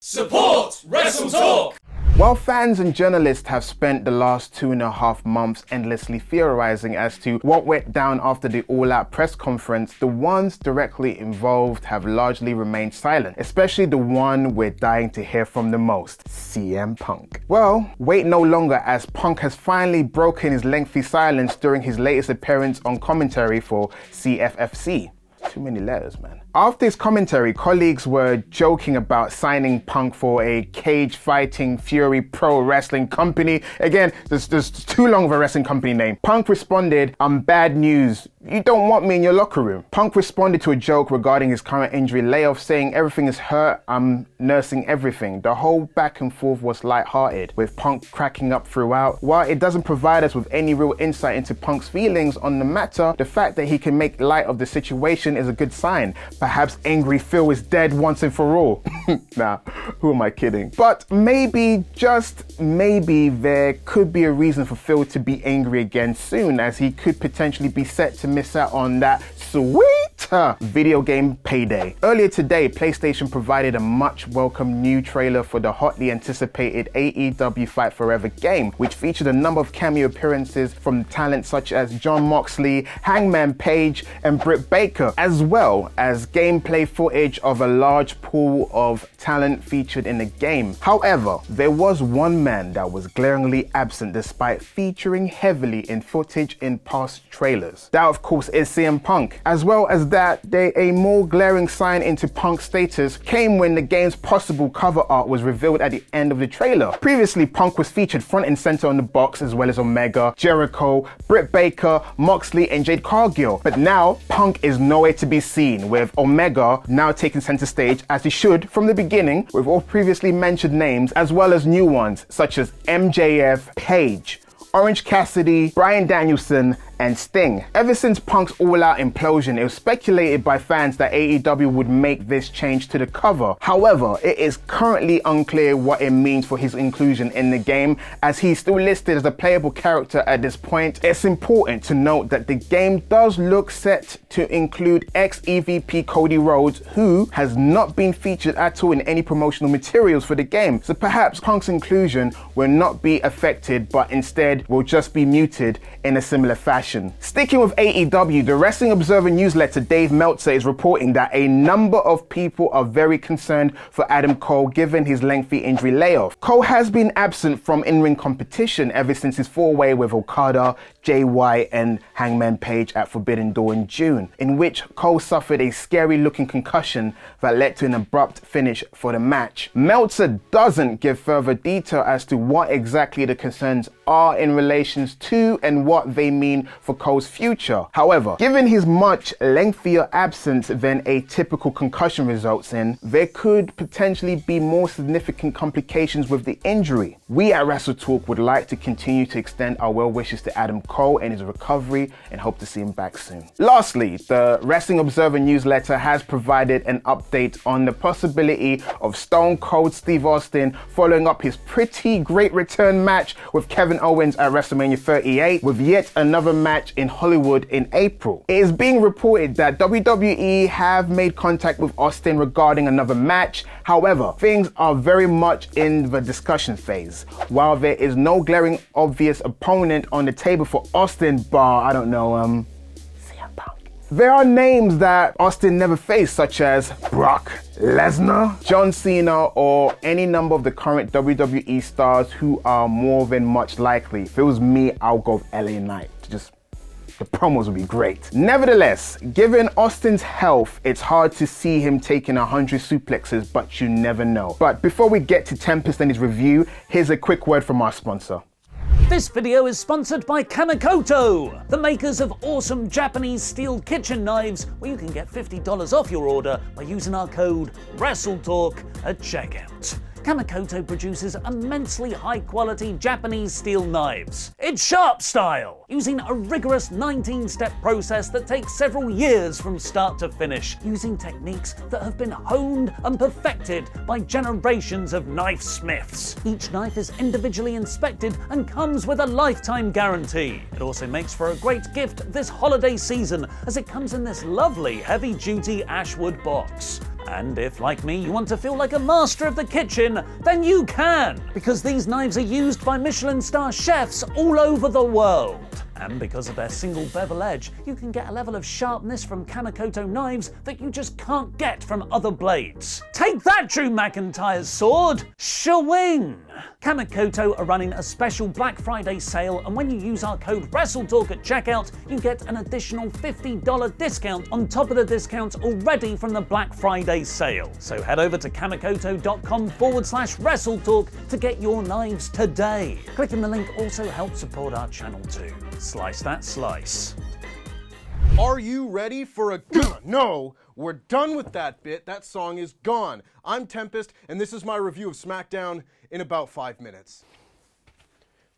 Support WrestleTalk! While fans and journalists have spent the last 2.5 months endlessly theorizing as to what went down after the all-out press conference, the ones directly involved have largely remained silent, especially the one we're dying to hear from the most, CM Punk. Well, wait no longer, as Punk has finally broken his lengthy silence during his latest appearance on commentary for CFFC. Too many letters, man. After his commentary, colleagues were joking about signing Punk for a cage-fighting Fury Pro Wrestling company. Again, there's too long of a wrestling company name. Punk responded, "I'm bad news. You don't want me in your locker room." Punk responded to a joke regarding his current injury layoff, saying, "Everything is hurt. I'm nursing everything." The whole back and forth was light-hearted, with Punk cracking up throughout. While it doesn't provide us with any real insight into Punk's feelings on the matter, the fact that he can make light of the situation is a good sign. Perhaps Angry Phil is dead once and for all. Nah, who am I kidding? But maybe, just maybe, there could be a reason for Phil to be angry again soon, as he could potentially be set to miss out on that sweet video game payday. Earlier today, PlayStation provided a much welcome new trailer for the hotly anticipated AEW Fight Forever game, which featured a number of cameo appearances from talent such as Jon Moxley, Hangman Page, and Britt Baker, as well as gameplay footage of a large pool of talent featured in the game. However, there was one man that was glaringly absent despite featuring heavily in footage in past trailers. That, of course, is CM Punk. As well as that, a more glaring sign into Punk's status came when the game's possible cover art was revealed at the end of the trailer. Previously, Punk was featured front and center on the box, as well as Omega, Jericho, Britt Baker, Moxley, and Jade Cargill. But now, Punk is nowhere to be seen, with Omega now taking center stage, as he should from the beginning, with all previously mentioned names, as well as new ones such as MJF, Page, Orange Cassidy, Bryan Danielson, and Sting. Ever since Punk's all-out implosion, it was speculated by fans that AEW would make this change to the cover. However, it is currently unclear what it means for his inclusion in the game, as he's still listed as a playable character at this point. It's important to note that the game does look set to include ex-EVP Cody Rhodes, who has not been featured at all in any promotional materials for the game. So perhaps Punk's inclusion will not be affected, but instead will just be muted in a similar fashion. Sticking with AEW, the Wrestling Observer newsletter Dave Meltzer is reporting that a number of people are very concerned for Adam Cole given his lengthy injury layoff. Cole has been absent from in-ring competition ever since his four-way with Okada, Jay White, and Hangman Page at Forbidden Door in June, in which Cole suffered a scary-looking concussion that led to an abrupt finish for the match. Meltzer doesn't give further detail as to what exactly the concerns are in relation to and what they mean for Cole's future. However, given his much lengthier absence than a typical concussion results in, there could potentially be more significant complications with the injury. We at WrestleTalk would like to continue to extend our well wishes to Adam Cole and his recovery, and hope to see him back soon. Lastly, the Wrestling Observer newsletter has provided an update on the possibility of Stone Cold Steve Austin following up his pretty great return match with Kevin Owens at WrestleMania 38 with yet another match in Hollywood in April. It is being reported that WWE have made contact with Austin regarding another match. However, things are very much in the discussion phase. While there is no glaring obvious opponent on the table for Austin, bar, I don't know, CM Punk, there are names that Austin never faced, such as Brock Lesnar, John Cena, or any number of the current WWE stars who are more than much likely. If it was me, I'll go with LA Knight. The promos would be great. Nevertheless, given Austin's health, it's hard to see him taking 100 suplexes, but you never know. But before we get to Tempest and his review, here's a quick word from our sponsor. This video is sponsored by Kanakoto, the makers of awesome Japanese steel kitchen knives, where you can get $50 off your order by using our code WrestleTalk at checkout. Kanakoto produces immensely high-quality Japanese steel knives. It's sharp style, using a rigorous 19-step process that takes several years from start to finish, using techniques that have been honed and perfected by generations of knife smiths. Each knife is individually inspected and comes with a lifetime guarantee. It also makes for a great gift this holiday season, as it comes in this lovely heavy-duty ashwood box. And if, like me, you want to feel like a master of the kitchen, then you can, because these knives are used by Michelin star chefs all over the world. And because of their single bevel edge, you can get a level of sharpness from Kanekoto knives that you just can't get from other blades. Take that, Drew McIntyre's sword! Shwing! Kanekoto are running a special Black Friday sale, and when you use our code WrestleTalk at checkout, you get an additional $50 discount on top of the discounts already from the Black Friday sale. So head over to kanekoto.com/WrestleTalk to get your knives today. Clicking the link also helps support our channel too. Slice that slice. Are you ready for a No, we're done with that bit. That song is gone. I'm Tempest, and this is my review of SmackDown in about 5 minutes.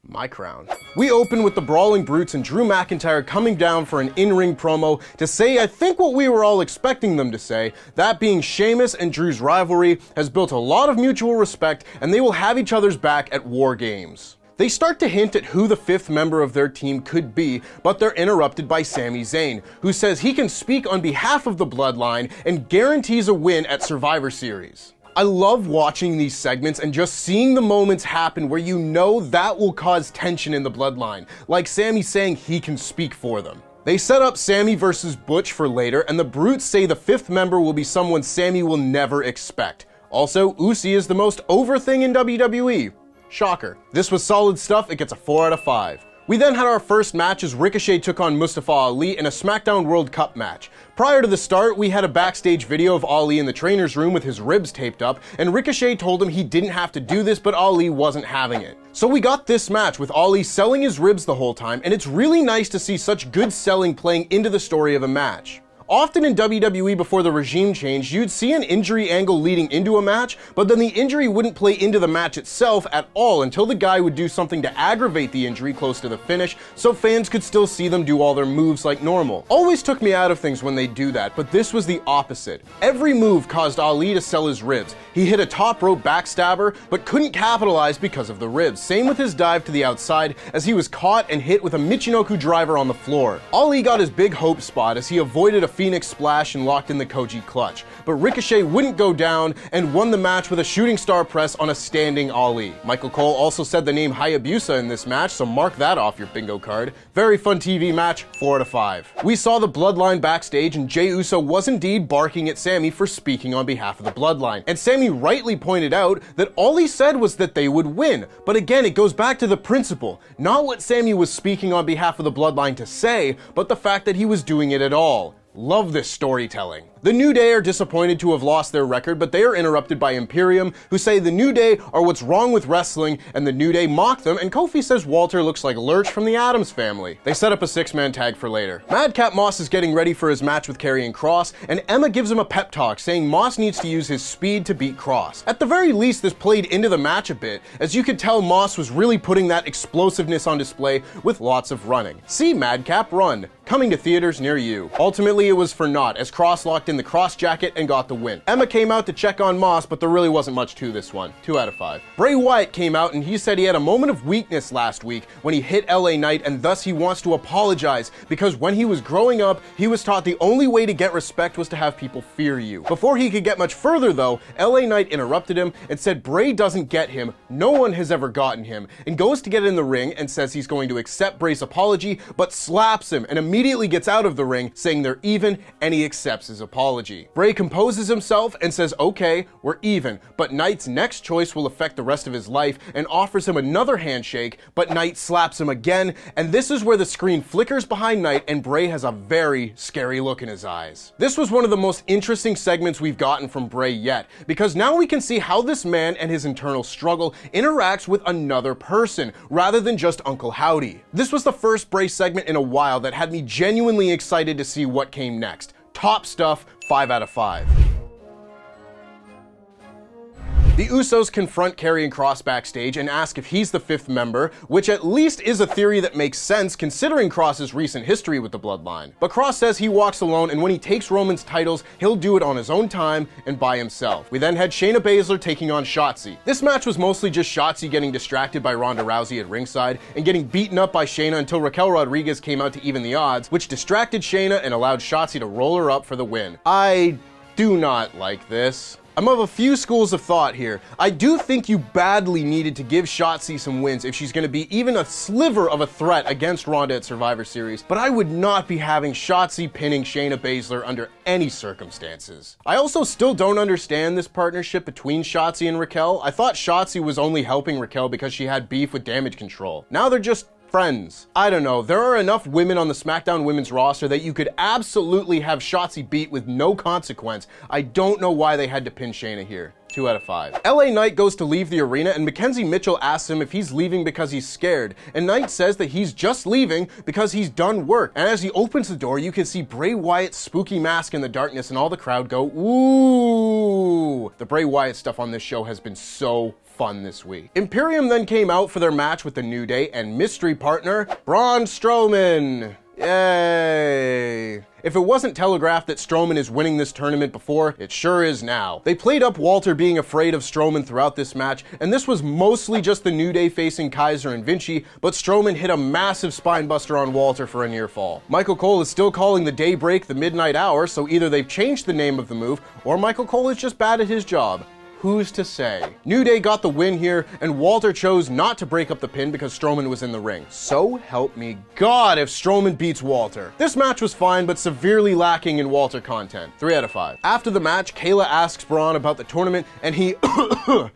My crown. We open with the Brawling Brutes and Drew McIntyre coming down for an in-ring promo to say, I think, what we were all expecting them to say, that being Sheamus and Drew's rivalry has built a lot of mutual respect, and they will have each other's back at War Games. They start to hint at who the 5th member of their team could be, but they're interrupted by Sami Zayn, who says he can speak on behalf of the Bloodline and guarantees a win at Survivor Series. I love watching these segments and just seeing the moments happen where you know that will cause tension in the Bloodline, like Sami saying he can speak for them. They set up Sami versus Butch for later, and the Brutes say the 5th member will be someone Sami will never expect. Also, Usi is the most over thing in WWE. Shocker. This was solid stuff. It gets a 4 out of 5. We then had our first match as Ricochet took on Mustafa Ali in a SmackDown World Cup match. Prior to the start, we had a backstage video of Ali in the trainer's room with his ribs taped up, and Ricochet told him he didn't have to do this, but Ali wasn't having it. So we got this match with Ali selling his ribs the whole time, and it's really nice to see such good selling playing into the story of a match. Often in WWE before the regime change, you'd see an injury angle leading into a match, but then the injury wouldn't play into the match itself at all until the guy would do something to aggravate the injury close to the finish, so fans could still see them do all their moves like normal. Always took me out of things when they do that, but this was the opposite. Every move caused Ali to sell his ribs. He hit a top rope backstabber, but couldn't capitalize because of the ribs. Same with his dive to the outside, as he was caught and hit with a Michinoku driver on the floor. Ali got his big hope spot as he avoided a Phoenix Splash and locked in the Koji Clutch, but Ricochet wouldn't go down and won the match with a shooting star press on a standing Ali. Michael Cole also said the name Hayabusa in this match, so mark that off your bingo card. Very fun TV match, 4 out of 5. We saw the Bloodline backstage, and Jey Uso was indeed barking at Sami for speaking on behalf of the Bloodline, and Sami rightly pointed out that all he said was that they would win. But again, it goes back to the principle, not what Sami was speaking on behalf of the Bloodline to say, but the fact that he was doing it at all. Love this storytelling. The New Day are disappointed to have lost their record, but they are interrupted by Imperium, who say the New Day are what's wrong with wrestling, and the New Day mock them, and Kofi says Walter looks like Lurch from the Addams Family. They set up a 6-man tag for later. Madcap Moss is getting ready for his match with Karrion Kross, and Emma gives him a pep talk, saying Moss needs to use his speed to beat Kross. At the very least, this played into the match a bit, as you could tell Moss was really putting that explosiveness on display with lots of running. See Madcap run. Coming to theaters near you. Ultimately, it was for naught, as Kross locked in the Kross jacket and got the win. Emma came out to check on Moss, but there really wasn't much to this one. 2 out of 5. Bray Wyatt came out and he said he had a moment of weakness last week when he hit LA Knight, and thus he wants to apologize because when he was growing up, he was taught the only way to get respect was to have people fear you. Before he could get much further though, LA Knight interrupted him and said Bray doesn't get him, no one has ever gotten him, and goes to get in the ring and says he's going to accept Bray's apology, but slaps him and immediately gets out of the ring saying they're even, and he accepts his apology. Bray composes himself and says, okay, we're even, but Knight's next choice will affect the rest of his life, and offers him another handshake, but Knight slaps him again, and this is where the screen flickers behind Knight and Bray has a very scary look in his eyes. This was one of the most interesting segments we've gotten from Bray yet, because now we can see how this man and his internal struggle interacts with another person, rather than just Uncle Howdy. This was the first Bray segment in a while that had me genuinely excited to see what came next. Top stuff, 5 out of 5. The Usos confront Karrion Kross backstage and ask if he's the 5th member, which at least is a theory that makes sense considering Kross's recent history with the Bloodline. But Kross says he walks alone, and when he takes Roman's titles, he'll do it on his own time and by himself. We then had Shayna Baszler taking on Shotzi. This match was mostly just Shotzi getting distracted by Ronda Rousey at ringside and getting beaten up by Shayna until Raquel Rodriguez came out to even the odds, which distracted Shayna and allowed Shotzi to roll her up for the win. I do not like this. I'm of a few schools of thought here. I do think you badly needed to give Shotzi some wins if she's going to be even a sliver of a threat against Ronda at Survivor Series, but I would not be having Shotzi pinning Shayna Baszler under any circumstances. I also still don't understand this partnership between Shotzi and Raquel. I thought Shotzi was only helping Raquel because she had beef with Damage Control. Now they're just friends. I don't know, there are enough women on the SmackDown women's roster that you could absolutely have Shotzi beat with no consequence. I don't know why they had to pin Shayna here. 2 out of 5. LA Knight goes to leave the arena and Mackenzie Mitchell asks him if he's leaving because he's scared, and Knight says that he's just leaving because he's done work. And as he opens the door, you can see Bray Wyatt's spooky mask in the darkness and all the crowd go, ooh. The Bray Wyatt stuff on this show has been so fun this week. Imperium then came out for their match with the New Day and mystery partner Braun Strowman. Yay! If it wasn't telegraphed that Strowman is winning this tournament before, it sure is now. They played up Walter being afraid of Strowman throughout this match, and this was mostly just the New Day facing Kaiser and Vinci, but Strowman hit a massive spinebuster on Walter for a near fall. Michael Cole is still calling the Daybreak the Midnight Hour, so either they've changed the name of the move, or Michael Cole is just bad at his job. Who's to say? New Day got the win here, and Walter chose not to break up the pin because Strowman was in the ring. So help me God if Strowman beats Walter. This match was fine, but severely lacking in Walter content. 3 out of 5. After the match, Kayla asks Braun about the tournament, and he,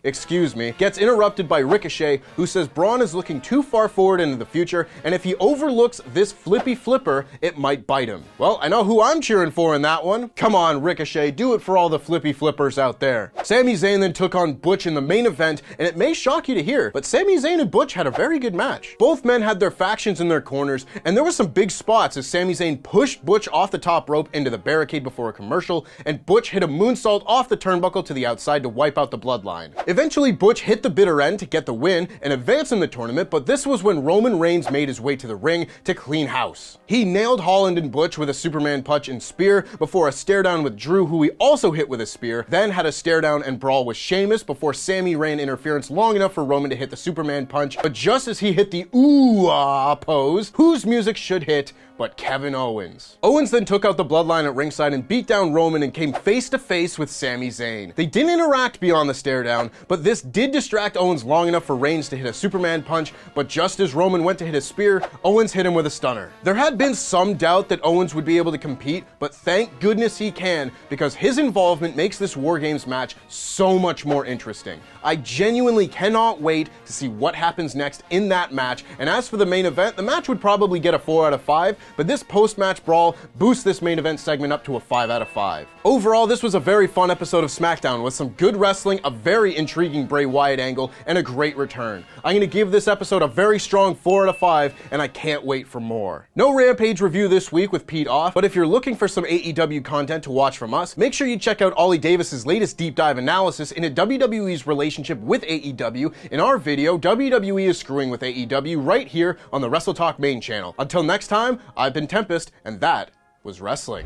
excuse me, gets interrupted by Ricochet, who says Braun is looking too far forward into the future, and if he overlooks this flippy flipper, it might bite him. Well, I know who I'm cheering for in that one. Come on, Ricochet, do it for all the flippy flippers out there. Sami Zayn then took on Butch in the main event, and it may shock you to hear, but Sami Zayn and Butch had a very good match. Both men had their factions in their corners, and there were some big spots as Sami Zayn pushed Butch off the top rope into the barricade before a commercial, and Butch hit a moonsault off the turnbuckle to the outside to wipe out the bloodline. Eventually, Butch hit the bitter end to get the win and advance in the tournament, but this was when Roman Reigns made his way to the ring to clean house. He nailed Holland and Butch with a Superman punch and spear before a stare down with Drew, who he also hit with a spear, then had a stare down and brawl with Sheamus before Sami ran interference long enough for Roman to hit the Superman punch, but just as he hit the ooh-ah pose, whose music should hit but Kevin Owens. Owens then took out the bloodline at ringside and beat down Roman and came face to face with Sami Zayn. They didn't interact beyond the stare down, but this did distract Owens long enough for Reigns to hit a Superman punch, but just as Roman went to hit a spear, Owens hit him with a stunner. There had been some doubt that Owens would be able to compete, but thank goodness he can, because his involvement makes this War Games match so much more interesting. I genuinely cannot wait to see what happens next in that match, and as for the main event, the match would probably get a 4 out of 5, but this post-match brawl boosts this main event segment up to a 5 out of 5. Overall, this was a very fun episode of SmackDown with some good wrestling, a very intriguing Bray Wyatt angle, and a great return. I'm going to give this episode a very strong 4 out of 5, and I can't wait for more. No Rampage review this week with Pete off, but if you're looking for some AEW content to watch from us, make sure you check out Ollie Davis's latest deep dive analysis into WWE's relationship with AEW in our video, WWE is Screwing with AEW, right here on the WrestleTalk main channel. Until next time, I've been Tempest, and that was wrestling.